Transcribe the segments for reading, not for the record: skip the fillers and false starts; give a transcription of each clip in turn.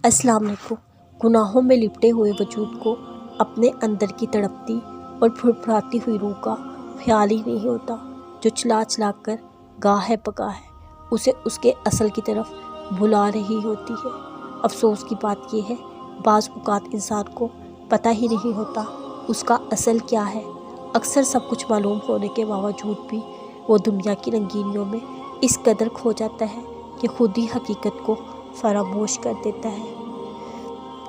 अस्सलाम वालेकुम। गुनाहों में लिपटे हुए वजूद को अपने अंदर की तड़पती और फुरफुराती हुई रूह का ख्याल ही नहीं होता। जो चला चला कर गाह पका है उसे उसके असल की तरफ भुला रही होती है। अफसोस की बात यह है, बाज़ औक़ात इंसान को पता ही नहीं होता उसका असल क्या है। अक्सर सब कुछ मालूम होने के बावजूद भी वो दुनिया की रंगीनियों में इस कदर खो जाता है कि खुद ही हकीकत को फरामोश कर देता है।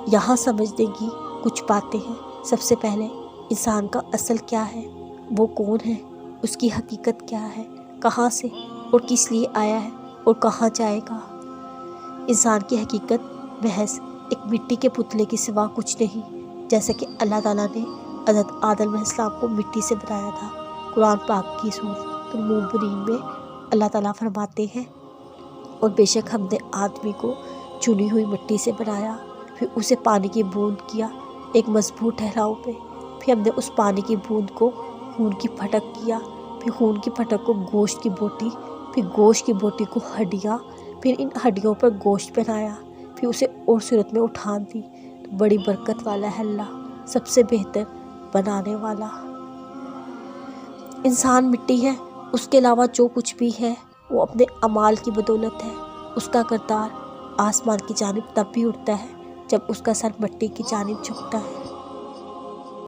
यहाँ समझने की कुछ बातें हैं। सबसे पहले, इंसान का असल क्या है, वो कौन है, उसकी हकीकत क्या है, कहाँ से और किस लिए आया है और कहाँ जाएगा। इंसान की हकीकत महज एक मिट्टी के पुतले के सिवा कुछ नहीं। जैसे कि अल्लाह ताला ने हज़रत आदम अलैहिस्सलाम को मिट्टी से बनाया था। कुरान पाक की सूरह मुमतहिन में अल्लाह ताला फरमाते हैं, और बेशक हमने आदमी को चुनी हुई मिट्टी से बनाया, फिर उसे पानी की बूंद किया एक मजबूत ठहराव पे, फिर हमने उस पानी की बूंद को खून की फटक किया, फिर खून की फटक को गोश्त की बोटी, फिर गोश्त की बोटी को हड्डियाँ, फिर इन हड्डियों पर गोश्त पहनाया, फिर उसे और सूरत में उठान दी। तो बड़ी बरकत वाला है अल्लाह, सबसे बेहतर बनाने वाला। इंसान मिट्टी है, उसके अलावा जो कुछ भी है वो अपने अमाल की बदौलत है। उसका किरदार आसमान की जानिब तब भी उठता है जब उसका सर मिट्टी की जानिब झुकता है।